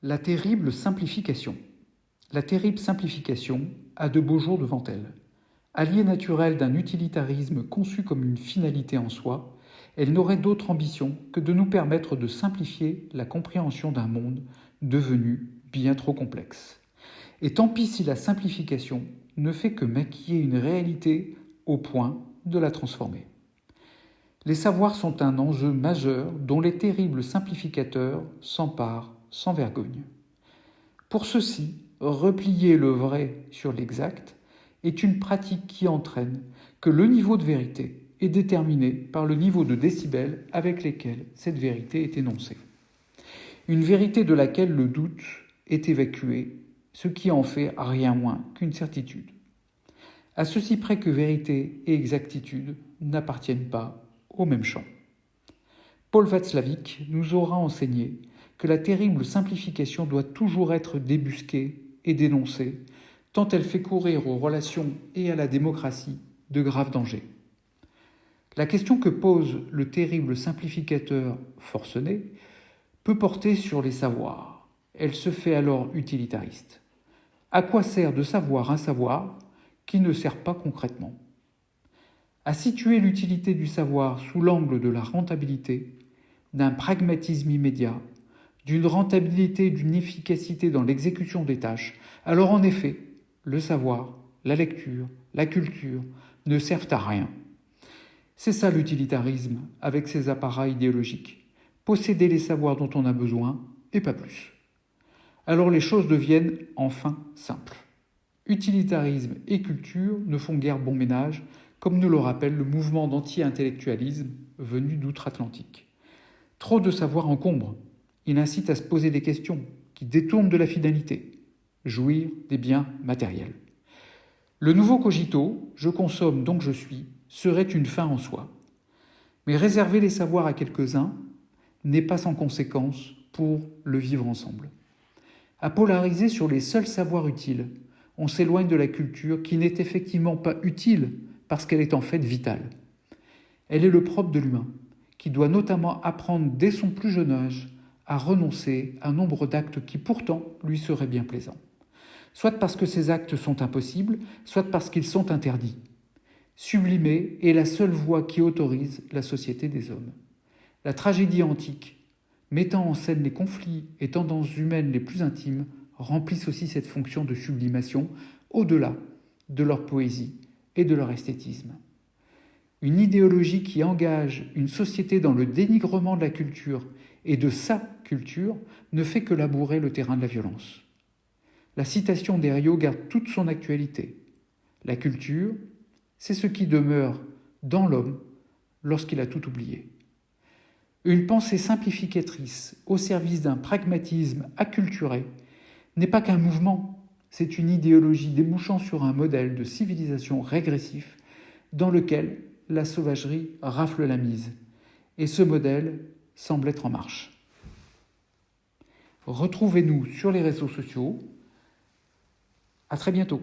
La terrible simplification. La terrible simplification a de beaux jours devant elle. Alliée naturelle d'un utilitarisme conçu comme une finalité en soi, elle n'aurait d'autre ambition que de nous permettre de simplifier la compréhension d'un monde devenu bien trop complexe. Et tant pis si la simplification ne fait que maquiller une réalité au point de la transformer. Les savoirs sont un enjeu majeur dont les terribles simplificateurs s'emparent sans vergogne. Pour ceux-ci, replier le vrai sur l'exact est une pratique qui entraîne que le niveau de vérité est déterminé par le niveau de décibels avec lesquels cette vérité est énoncée. Une vérité de laquelle le doute est évacué, ce qui en fait rien moins qu'une certitude. À ceci près que vérité et exactitude n'appartiennent pas au même champ. Paul Václavic nous aura enseigné que la terrible simplification doit toujours être débusquée et dénoncée, tant elle fait courir aux relations et à la démocratie de graves dangers. La question que pose le terrible simplificateur forcené peut porter sur les savoirs. Elle se fait alors utilitariste. À quoi sert de savoir un savoir qui ne sert pas concrètement ? À situer l'utilité du savoir sous l'angle de la rentabilité, d'un pragmatisme immédiat, d'une rentabilité et d'une efficacité dans l'exécution des tâches, alors en effet, le savoir, la lecture, la culture ne servent à rien. C'est ça l'utilitarisme avec ses apparats idéologiques. Posséder les savoirs dont on a besoin et pas plus. Alors les choses deviennent enfin simples. Utilitarisme et culture ne font guère bon ménage, comme nous le rappelle le mouvement d'anti-intellectualisme venu d'outre-Atlantique. Trop de savoir encombre. Il incite à se poser des questions qui détournent de la finalité, jouir des biens matériels. Le nouveau cogito, je consomme donc je suis, serait une fin en soi. Mais réserver les savoirs à quelques-uns n'est pas sans conséquence pour le vivre ensemble. À polariser sur les seuls savoirs utiles, on s'éloigne de la culture qui n'est effectivement pas utile parce qu'elle est en fait vitale. Elle est le propre de l'humain, qui doit notamment apprendre dès son plus jeune âge à renoncer à un nombre d'actes qui pourtant lui seraient bien plaisants. Soit parce que ces actes sont impossibles, soit parce qu'ils sont interdits. Sublimer est la seule voie qui autorise la société des hommes. La tragédie antique, mettant en scène les conflits et tendances humaines les plus intimes, remplissent aussi cette fonction de sublimation au-delà de leur poésie et de leur esthétisme. Une idéologie qui engage une société dans le dénigrement de la culture et de sa culture ne fait que labourer le terrain de la violence. La citation d'Herriot garde toute son actualité. La culture, c'est ce qui demeure dans l'homme lorsqu'il a tout oublié. Une pensée simplificatrice au service d'un pragmatisme acculturé n'est pas qu'un mouvement, c'est une idéologie débouchant sur un modèle de civilisation régressif dans lequel la sauvagerie rafle la mise. Et ce modèle semble être en marche. Retrouvez-nous sur les réseaux sociaux. À très bientôt.